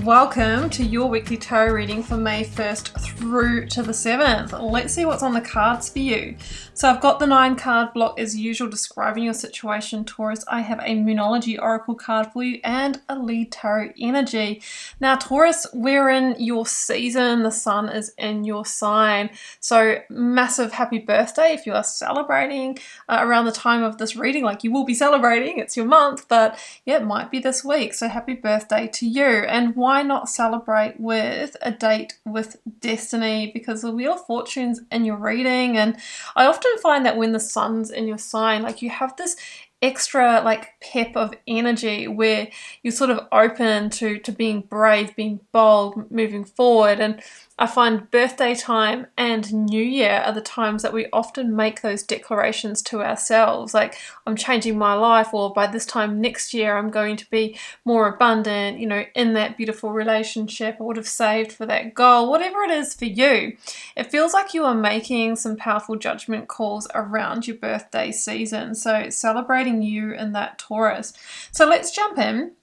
Welcome to your weekly tarot reading for May 1st through to the 7th. Let's see what's on the cards for you. So I've got the 9 card block as usual describing your situation, Taurus. I have a Moonology Oracle card for you and a lead tarot energy. Now Taurus, we're in your season. The sun is in your sign. So massive happy birthday if you are celebrating around the time of this reading. Like, you will be celebrating, it's your month, but yeah, it might be this week. So happy birthday to you. And why not celebrate with a date with destiny? Because the Wheel of Fortune's in your reading, and I often find that when the sun's in your sign, like, you have this extra like pep of energy where you're sort of open to being brave, being bold, moving forward. And I find birthday time and New Year are the times that we often make those declarations to ourselves, like, I'm changing my life, or by this time next year I'm going to be more abundant, you know, in that beautiful relationship I would have saved for that goal. Whatever it is for you, it feels like you are making some powerful judgment calls around your birthday season. So celebrating you and that, Taurus. So let's jump in.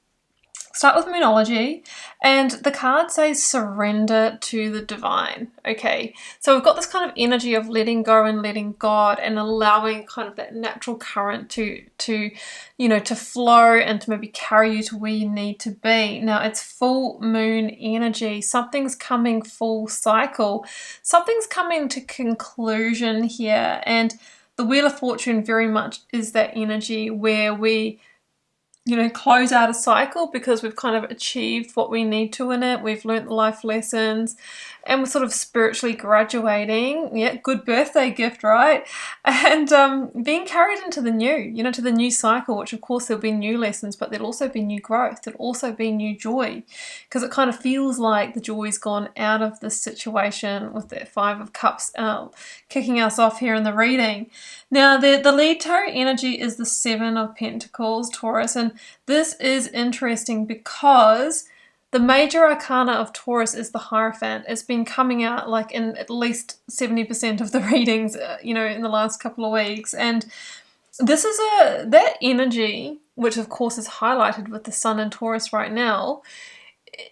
Start with Moonology, and the card says surrender to the divine. Okay, so we've got this kind of energy of letting go and letting God, and allowing kind of that natural current to flow and to maybe carry you to where you need to be. Now it's full moon energy. Something's coming full cycle. Something's coming to conclusion here, and the Wheel of Fortune very much is that energy where we close out a cycle because we've kind of achieved what we need to in it. We've learnt the life lessons and we're sort of spiritually graduating. Yeah, good birthday gift, right? And being carried into the new, to the new cycle, which of course there'll be new lessons, but there'll also be new growth. There'll also be new joy, because it kind of feels like the joy's gone out of this situation with that 5 of Cups kicking us off here in the reading. Now, the lead tarot energy is the 7 of Pentacles, Taurus, and this is interesting because the major arcana of Taurus is the Hierophant. It's been coming out like in at least 70% of the readings, in the last couple of weeks. And this is that energy, which of course is highlighted with the sun in Taurus right now,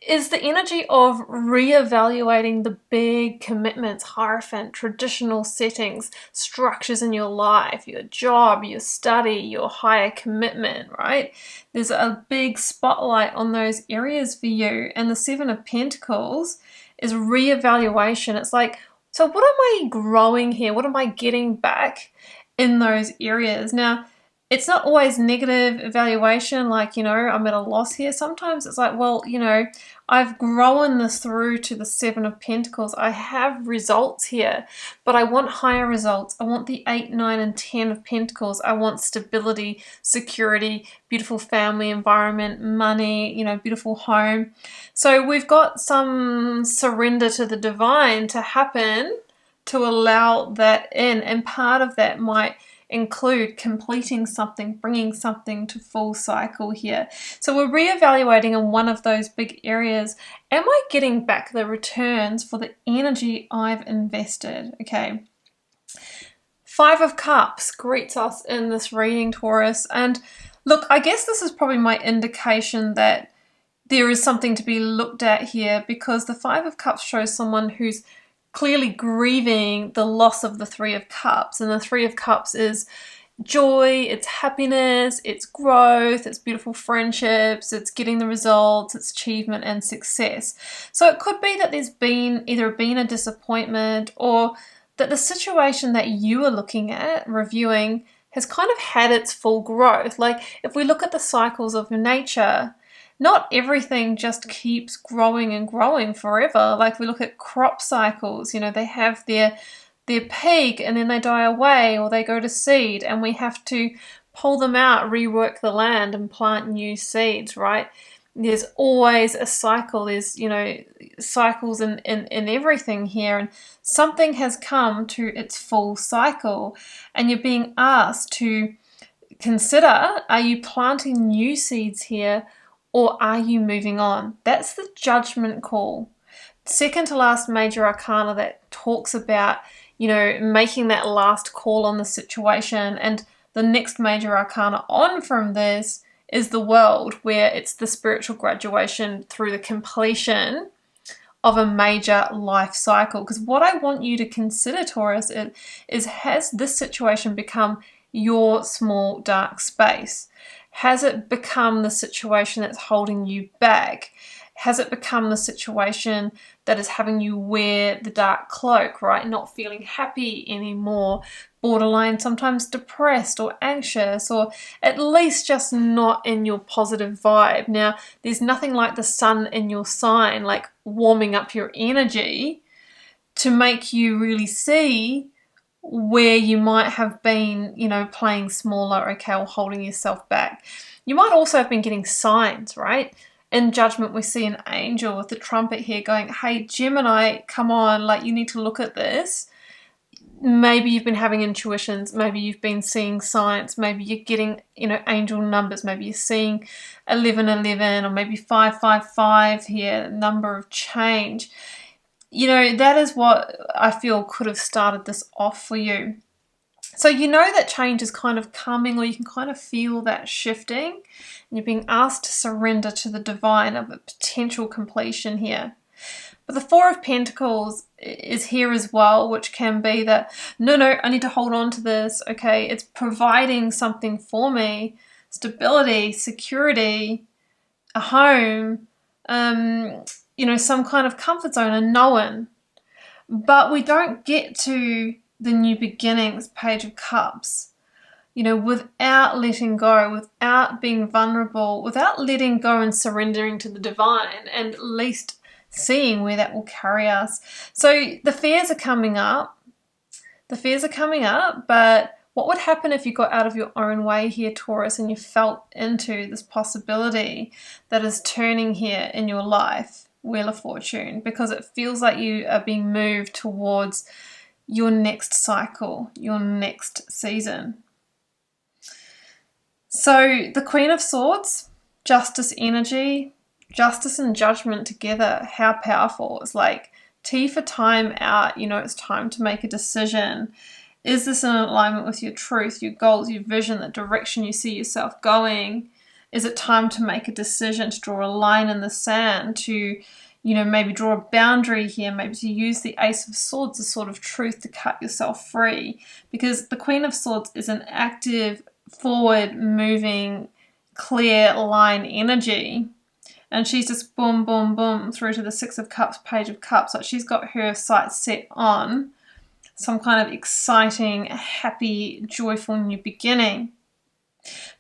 is the energy of reevaluating the big commitments, Hierophant, traditional settings, structures in your life, your job, your study, your higher commitment, right? There's a big spotlight on those areas for you. And the 7 of Pentacles is reevaluation. It's like, so what am I growing here? What am I getting back in those areas? Now, it's not always negative evaluation, like, I'm at a loss here. Sometimes it's like, well, I've grown this through to the 7 of Pentacles. I have results here, but I want higher results. I want the 8, 9, and 10 of Pentacles. I want stability, security, beautiful family environment, money, beautiful home. So we've got some surrender to the divine to happen to allow that in. And part of that might include completing something, bringing something to full cycle here. So we're reevaluating in one of those big areas. Am I getting back the returns for the energy I've invested? Okay. 5 of Cups greets us in this reading, Taurus. And look, I guess this is probably my indication that there is something to be looked at here, because the 5 of Cups shows someone who's clearly grieving the loss of the 3 of Cups. And the 3 of Cups is joy, it's happiness, it's growth, it's beautiful friendships, it's getting the results, it's achievement and success. So it could be that there's either been a disappointment, or that the situation that you are looking at, reviewing, has kind of had its full growth. Like, if we look at the cycles of nature, not everything just keeps growing and growing forever. Like, we look at crop cycles, they have their peak and then they die away, or they go to seed, and we have to pull them out, rework the land and plant new seeds, right? There's always a cycle. There's, cycles in everything here, and something has come to its full cycle, and you're being asked to consider, are you planting new seeds here, or are you moving on? That's the judgment call. Second to last major arcana that talks about, making that last call on the situation. And the next major arcana on from this is the world, where it's the spiritual graduation through the completion of a major life cycle. Because what I want you to consider, Taurus, is has this situation become your small dark space? Has it become the situation that's holding you back? Has it become the situation that is having you wear the dark cloak, right? Not feeling happy anymore, borderline sometimes depressed or anxious, or at least just not in your positive vibe. Now, there's nothing like the sun in your sign, like warming up your energy to make you really see where you might have been, playing smaller, okay, or holding yourself back. You might also have been getting signs, right? In Judgment, we see an angel with the trumpet here going, hey, Gemini, come on, like you need to look at this. Maybe you've been having intuitions, maybe you've been seeing signs, maybe you're getting, angel numbers, maybe you're seeing 1111 or maybe 555 here, number of change. That is what I feel could have started this off for you. So that change is kind of coming, or you can kind of feel that shifting, and you're being asked to surrender to the divine of a potential completion here. But the Four of Pentacles is here as well, which can be that, no, I need to hold on to this, okay? It's providing something for me, stability, security, a home, some kind of comfort zone, a known. But we don't get to the new beginnings, Page of Cups, without letting go, without being vulnerable, without letting go and surrendering to the divine, and at least seeing where that will carry us. So the fears are coming up. But what would happen if you got out of your own way here, Taurus, and you felt into this possibility that is turning here in your life, Wheel of Fortune, because it feels like you are being moved towards your next cycle, your next season. So the Queen of Swords, Justice energy, Justice and Judgment together, how powerful. It's like T for time out, it's time to make a decision. Is this in alignment with your truth, your goals, your vision, the direction you see yourself going? Is it time to make a decision, to draw a line in the sand, to maybe draw a boundary here, maybe to use the Ace of Swords, the sword of truth, to cut yourself free? Because the Queen of Swords is an active, forward moving, clear line energy. And she's just boom, boom, boom through to the Six of Cups, Page of Cups. Like she's got her sights set on some kind of exciting, happy, joyful new beginning.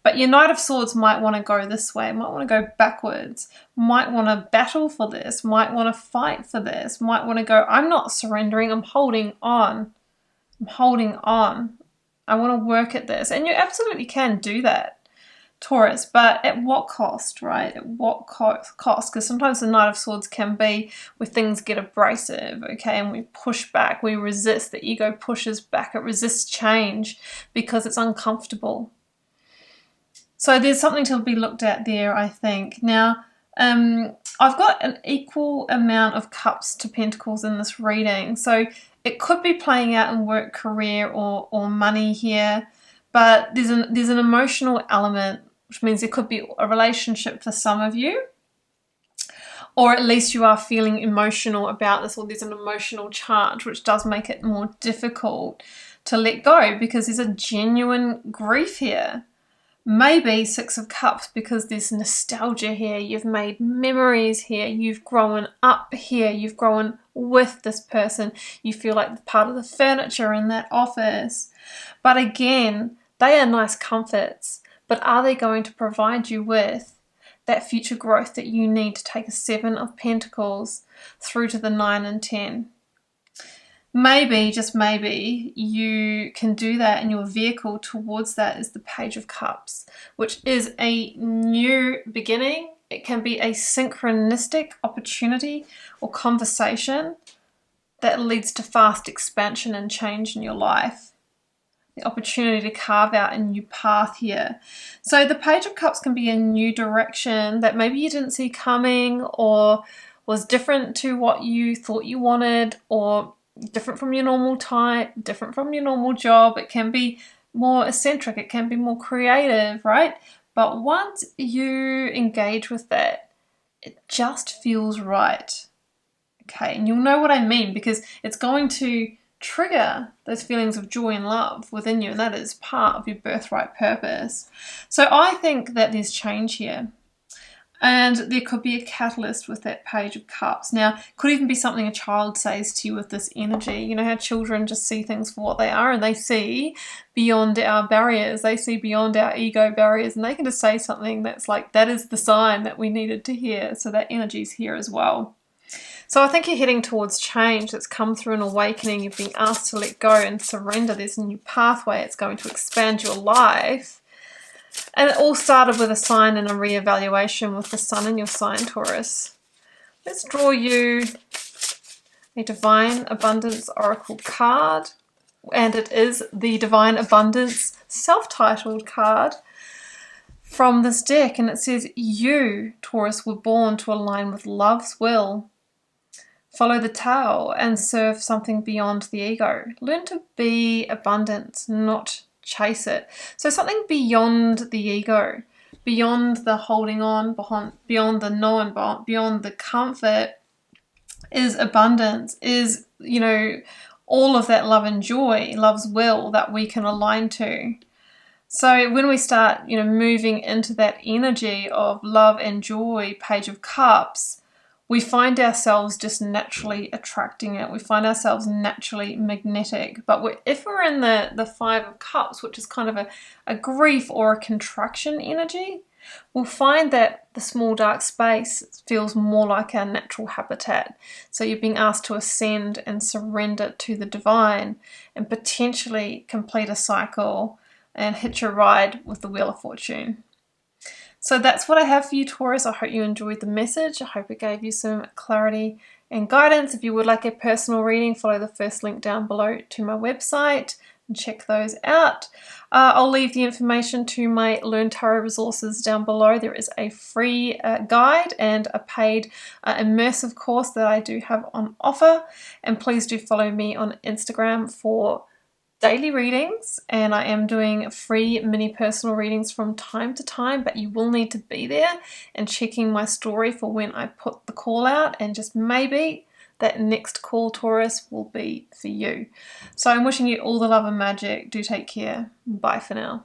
But your Knight of Swords might want to go this way, might want to go backwards, might want to battle for this, might want to fight for this, might want to go, I'm not surrendering, I'm holding on. I want to work at this. And you absolutely can do that, Taurus, but at what cost, right? At what cost? Because sometimes the Knight of Swords can be where things get abrasive, okay, and we push back, we resist, the ego pushes back, it resists change because it's uncomfortable. So there's something to be looked at there, I think. Now, I've got an equal amount of cups to pentacles in this reading. So it could be playing out in work, career, or money here. But there's an emotional element, which means there could be a relationship for some of you. Or at least you are feeling emotional about this, or there's an emotional charge, which does make it more difficult to let go because there's a genuine grief here. Maybe Six of Cups because there's nostalgia here. You've made memories here. You've grown up here. You've grown with this person. You feel like part of the furniture in that office. But again, they are nice comforts. But are they going to provide you with that future growth that you need to take a Seven of Pentacles through to the 9 and 10? Maybe, just maybe, you can do that, and your vehicle towards that is the Page of Cups, which is a new beginning. It can be a synchronistic opportunity or conversation that leads to fast expansion and change in your life. The opportunity to carve out a new path here. So the Page of Cups can be a new direction that maybe you didn't see coming, or was different to what you thought you wanted, or different from your normal type, different from your normal job. It can be more eccentric, it can be more creative, right? But once you engage with that, it just feels right. Okay, and you'll know what I mean, because it's going to trigger those feelings of joy and love within you, and that is part of your birthright purpose. So I think that there's change here. And there could be a catalyst with that Page of Cups. Now, it could even be something a child says to you with this energy. You know how children just see things for what they are, and they see beyond our barriers. They see beyond our ego barriers, and they can just say something that's like, that is the sign that we needed to hear. So that energy's here as well. So I think you're heading towards change. That's come through an awakening. You've been asked to let go and surrender. There's a new pathway. It's going to expand your life. And it all started with a sign and a reevaluation with the sun in your sign, Taurus. Let's draw you a Divine Abundance Oracle card. And it is the Divine Abundance self-titled card from this deck. And it says, you, Taurus, were born to align with love's will. Follow the Tao and serve something beyond the ego. Learn to be abundant, not chase it. So something beyond the ego, beyond the holding on, beyond the knowing, beyond the comfort is abundance, is, you know, all of that love and joy, love's will that we can align to. So when we start, you know, moving into that energy of love and joy, Page of Cups, we find ourselves just naturally attracting it. We find ourselves naturally magnetic. But if we're in the Five of Cups, which is kind of a grief or a contraction energy, we'll find that the small dark space feels more like our natural habitat. So you're being asked to ascend and surrender to the divine and potentially complete a cycle and hitch a ride with the Wheel of Fortune. So that's what I have for you, Taurus. I hope you enjoyed the message. I hope it gave you some clarity and guidance. If you would like a personal reading, follow the first link down below to my website and check those out. I'll leave the information to my Learn Tarot resources down below. There is a free guide and a paid immersive course that I do have on offer. And please do follow me on Instagram for daily readings, and I am doing free mini personal readings from time to time, but you will need to be there and checking my story for when I put the call out, and just maybe that next call, Taurus, will be for you. So I'm wishing you all the love and magic. Do take care. Bye for now.